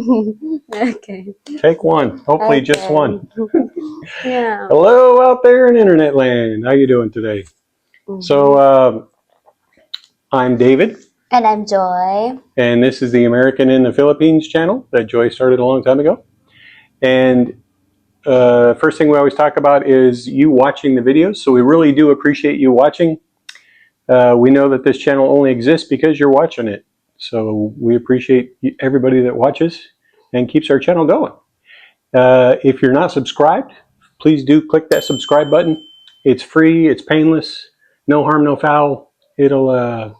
Okay. Take one. Hopefully just one. Yeah. Hello out there in internet land. How you doing today? So I'm David. And I'm Joy. And this is the American in the Philippines channel that Joy started a long time ago. And first thing we always talk about is you watching the videos. So we really do appreciate you watching. We know that this channel only exists because you're watching it. So we appreciate everybody that watches and keeps our channel going. If you're not subscribed, please do click that subscribe button. It's free, it's painless, no harm, no foul. It'll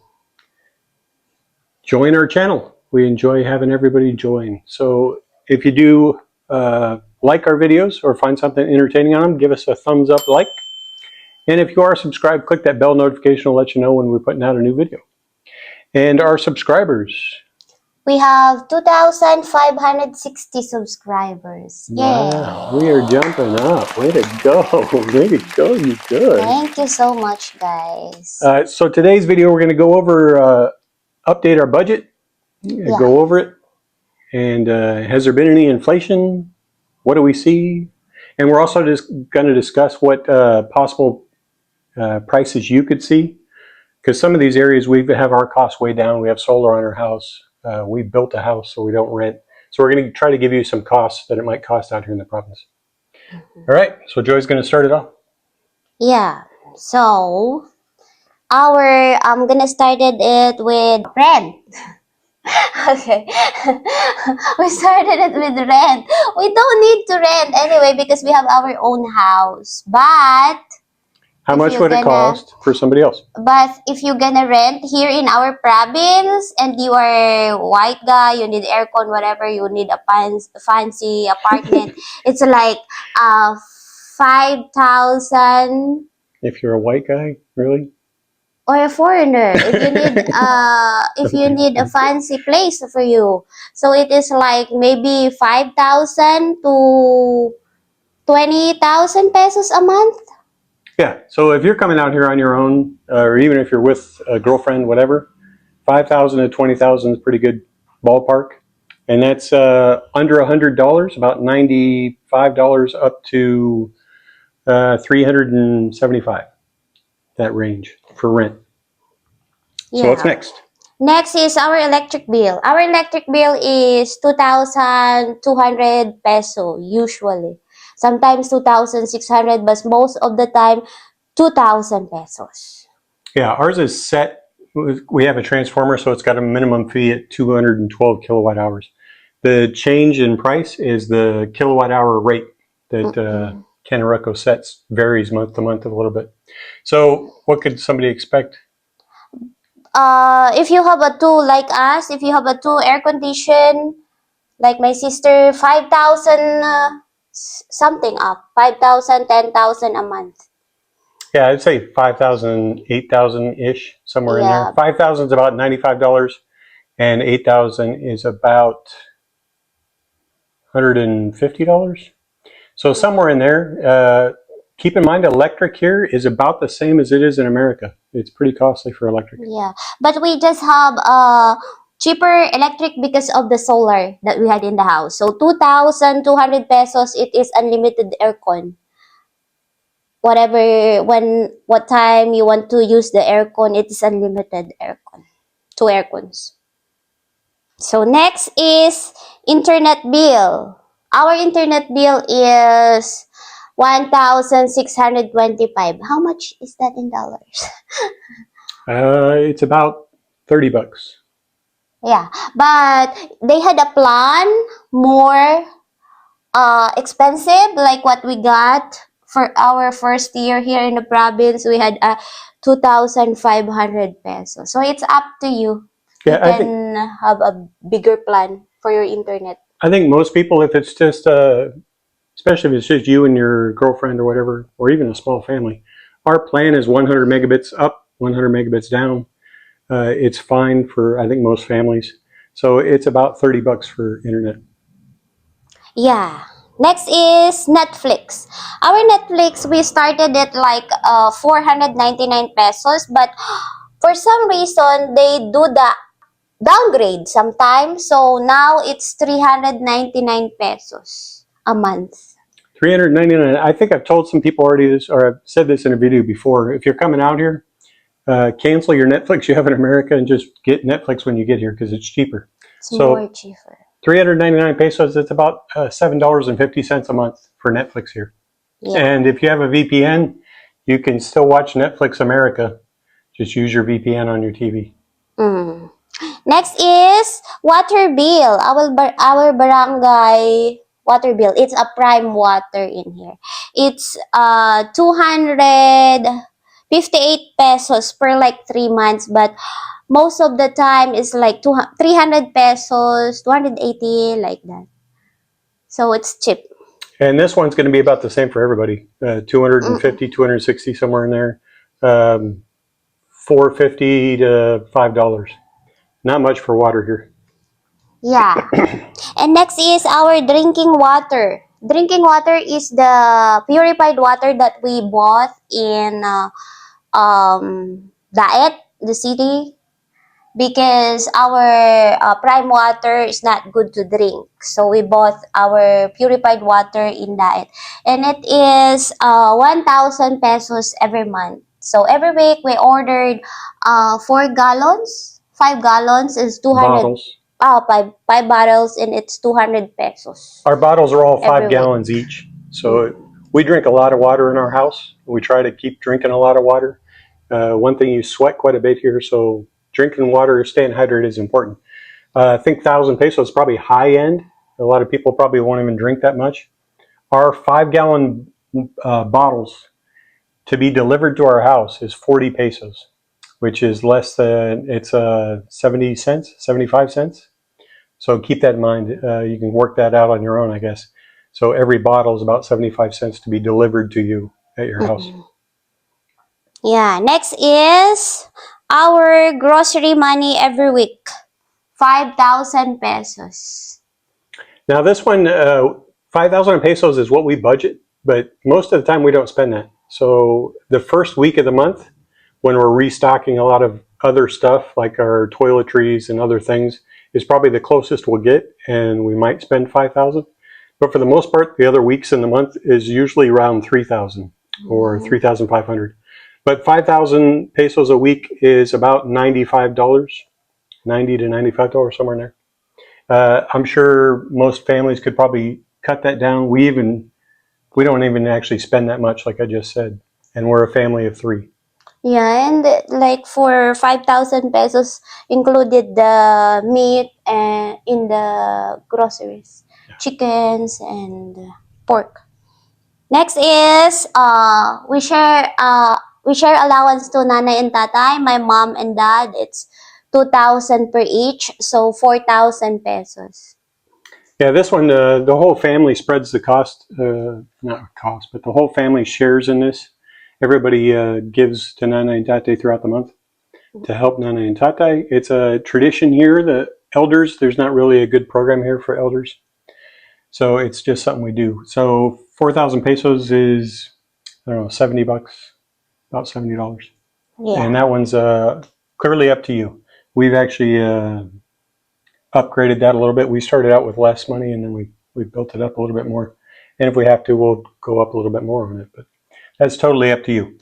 join our channel. We enjoy having everybody join. So if you do like our videos or find something entertaining on them, give us a thumbs up like. And if you are subscribed, click that bell notification to let you know when we're putting out a new video. And our subscribers. We have 2,560 subscribers. Wow, we are jumping up. Way to go. Way to go, you good. Thank you so much, guys. So today's video, we're going to go over, update our budget, go over it. And has there been any inflation? What do we see? And we're also just going to discuss what possible prices you could see. Because some of these areas, we have our costs way down. We have solar on our house. We built a house, so we don't rent. So we're going to try to give you some costs that it might cost out here in the province. All right, so Joy's going to start it off. Yeah, so I'm going to start it with rent. Okay. We started it with rent. We don't need to rent anyway because we have our own house. But how much would it cost for somebody else? But if you're gonna rent here in our province and you are a white guy, you need aircon, whatever, you need a fancy apartment, it's like 5,000. If you're a white guy, really? Or a foreigner, if you need a fancy place for you, so it is like maybe 5,000 to 20,000 pesos a month. Yeah, so if you're coming out here on your own, or even if you're with a girlfriend, whatever, 5,000 to 20,000 is pretty good ballpark, and that's under $100, about $95 up to 375. That range for rent. Yeah. So what's next? Next is our electric bill. Our electric bill is 2,200 peso usually. Sometimes 2,600, but most of the time 2,000 pesos. Yeah, ours is set. We have a transformer, so it's got a minimum fee at 212 kilowatt hours. The change in price is the kilowatt hour rate that Canaruco sets, varies month to month a little bit. So what could somebody expect? If you have a two like us, if you have a two air condition, like my sister, 5,000 something up, 5,000, 10,000 a month. Yeah, I'd say 5,000, 8,000-ish, somewhere in there. 5,000 is about $95, and 8,000 is about $150. So somewhere in there. Keep in mind, electric here is about the same as it is in America. It's pretty costly for electric. Yeah, but we just have cheaper electric because of the solar that we had in the house. So 2,200 pesos, it is unlimited aircon. What time you want to use the aircon, it is unlimited aircon. 2 aircons. So next is internet bill. Our internet bill is 1,625. How much is that in dollars? It's about $30. Yeah, but they had a plan more expensive, like what we got for our first year here in the province. We had 2,500 pesos. So it's up to you. Yeah, you can have a bigger plan for your internet. I think most people, if it's just, especially if it's just you and your girlfriend or whatever, or even a small family, our plan is 100 megabits up, 100 megabits down. It's fine for, I think, most families. So it's about $30 for internet. Yeah. Next is Netflix. Our Netflix, we started it like 499 pesos, but for some reason, they do the downgrade sometimes. So now it's 399 pesos a month. $399. I think I've told some people already this, or I've said this in a video before. If you're coming out here, cancel your Netflix you have in America and just get Netflix when you get here because it's cheaper. It's more cheaper. 399 pesos, it's about $7.50 a month for Netflix here. Yeah. And if you have a VPN, you can still watch Netflix America. Just use your VPN on your TV. Mm. Next is water bill. Our barangay water bill. It's a prime water in here. It's 258 pesos per like 3 months, but most of the time it's like 300 pesos, 280 like that. So it's cheap. And this one's going to be about the same for everybody. 250, 260, somewhere in there. $4.50 to $5. Not much for water here. Yeah. And next is our drinking water. Drinking water is the purified water that we bought in Daet, the city, because our prime water is not good to drink. So we bought our purified water in Daet. And it is 1,000 pesos every month. So every week we ordered 4 gallons. 5 gallons is 200. Bottles. Five bottles, and it's 200 pesos. Our bottles are all Every 5 gallons each. So we drink a lot of water in our house. We try to keep drinking a lot of water. One thing, you sweat quite a bit here, so drinking water, staying hydrated is important. I think 1,000 pesos is probably high end. A lot of people probably won't even drink that much. Our 5-gallon bottles to be delivered to our house is 40 pesos, which is less than, it's 70 cents, 75 cents. So keep that in mind. You can work that out on your own, I guess. So every bottle is about 75 cents to be delivered to you at your house. Yeah, next is our grocery money every week. 5,000 pesos. Now this one, 5,000 pesos is what we budget, but most of the time we don't spend that. So the first week of the month, when we're restocking a lot of other stuff like our toiletries and other things, is probably the closest we'll get, and we might spend 5,000. But for the most part, the other weeks in the month is usually around 3,000 or 3,500. But 5,000 pesos a week is about $95, $90 to $95, somewhere in there. I'm sure most families could probably cut that down. We don't even actually spend that much, like I just said, and we're a family of 3. Yeah, and like for 5,000 pesos included the meat and in the groceries, chickens and pork. Next is we share allowance to nanay and tatay, my mom and dad. It's 2,000 per each, so 4,000 pesos. Yeah, this one, the whole family spreads the cost, not cost, but the whole family shares in this. Everybody gives to Nana and Tate throughout the month to help Nana and Tate. It's a tradition here. The elders, there's not really a good program here for elders. So it's just something we do. So 4,000 pesos is, I don't know, 70 bucks, about $70. Yeah. And that one's clearly up to you. We've actually upgraded that a little bit. We started out with less money, and then we built it up a little bit more. And if we have to, we'll go up a little bit more on it. But that's totally up to you.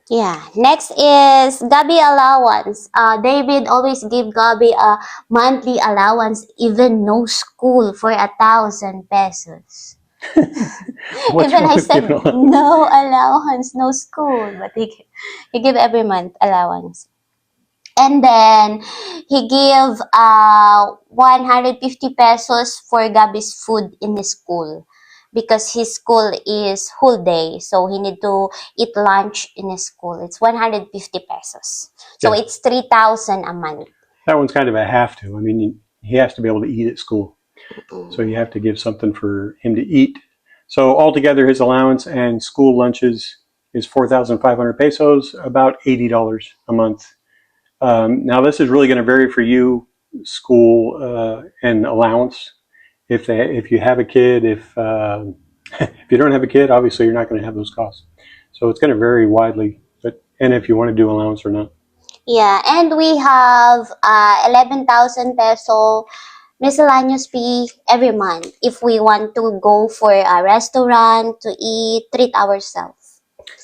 Yeah. Next is Gabi allowance. David always give Gabi a monthly allowance, even no school, for 1,000 pesos. Even I said no allowance, no school, but he give every month allowance. And then he give 150 pesos for Gabi's food in the school, because his school is whole day, so he need to eat lunch in his school. It's 150 pesos. So Yeah. it's 3,000 a month. That one's kind of a have to. I mean, he has to be able to eat at school. So you have to give something for him to eat. So altogether, his allowance and school lunches is 4,500 pesos, about $80 a month. Now, this is really going to vary for you, school and allowance. If you have a kid, if you don't have a kid, obviously you're not going to have those costs. So it's going to vary widely, and if you want to do allowance or not. Yeah, and we have 11,000 peso miscellaneous fee every month if we want to go for a restaurant to eat, treat ourselves.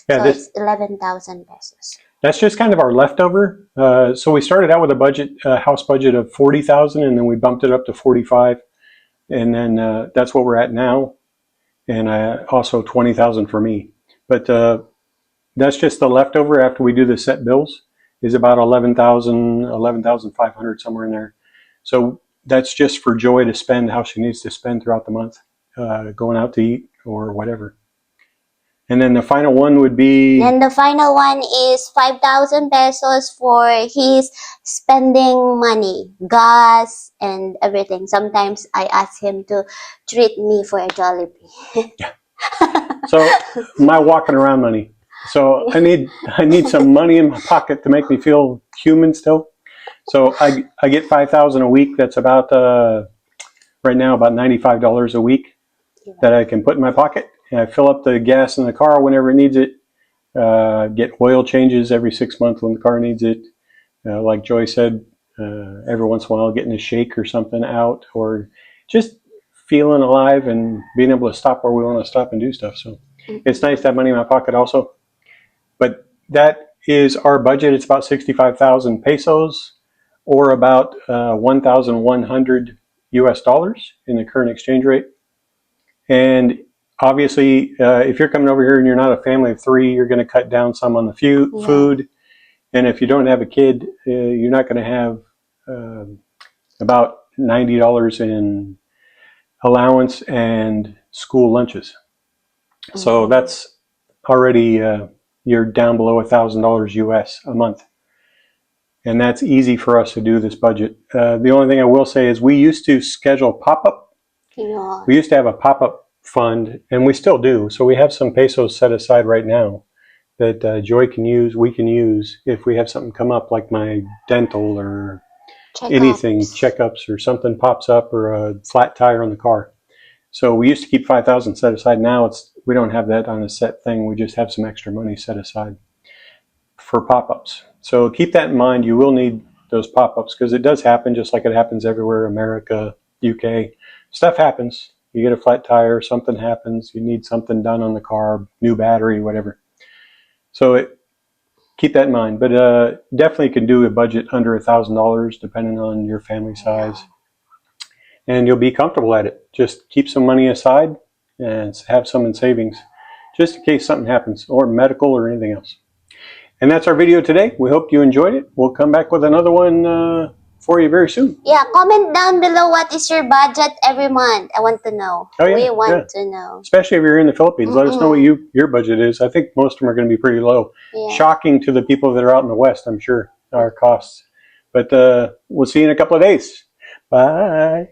Yeah, So it's 11,000 pesos. that's just kind of our leftover. So we started out with a budget, house budget of 40,000, and then we bumped it up to 45, and then that's what we're at now, and also 20,000 for me. But that's just the leftover after we do the set bills. Is about 11,000, 11,500 somewhere in there. So that's just for Joy to spend how she needs to spend throughout the month, going out to eat or whatever. And then the final one would be. And the final one is 5,000 pesos for his spending money, gas, and everything. Sometimes I ask him to treat me for a Jollibee. So my walking around money. So I need some money in my pocket to make me feel human still. So I get 5,000 a week. That's about right now about $95 a week that I can put in my pocket. And I fill up the gas in the car whenever it needs it. Get oil changes every 6 months when the car needs it. Like Joy said, every once in a while getting a shake or something out, or just feeling alive and being able to stop where we want to stop and do stuff. So it's nice to have money in my pocket also. But that is our budget. It's about 65,000 pesos, or about 1,100 US dollars in the current exchange rate. And obviously, if you're coming over here and you're not a family of three, you're going to cut down some on the food. And if you don't have a kid, you're not going to have about $90 in allowance and school lunches. So that's already you're down below $1,000 US a month. And that's easy for us to do this budget. The only thing I will say is we used to schedule pop-up. Yeah. We used to have a pop-up fund, and we still do. So we have some pesos set aside right now that Joy can use, we can use if we have something come up, like my dental or anything, checkups or something pops up, or a flat tire on the car. So we used to keep 5,000 set aside. Now we don't have that on a set thing. We just have some extra money set aside for pop-ups. So keep that in mind. You will need those pop-ups because it does happen, just like it happens everywhere, America, UK. Stuff happens. You get a flat tire, something happens, you need something done on the car, new battery, whatever. So keep that in mind. But definitely can do a budget under $1,000 depending on your family size. And you'll be comfortable at it. Just keep some money aside and have some in savings just in case something happens, or medical or anything else. And that's our video today. We hope you enjoyed it. We'll come back with another one for you very soon. Yeah, comment down below what is your budget every month. I want to know. Oh, yeah, we want to know. Especially if you're in the Philippines. Let us know what your budget is. I think most of them are going to be pretty low. Yeah. Shocking to the people that are out in the West, I'm sure, our costs. But we'll see you in a couple of days. Bye.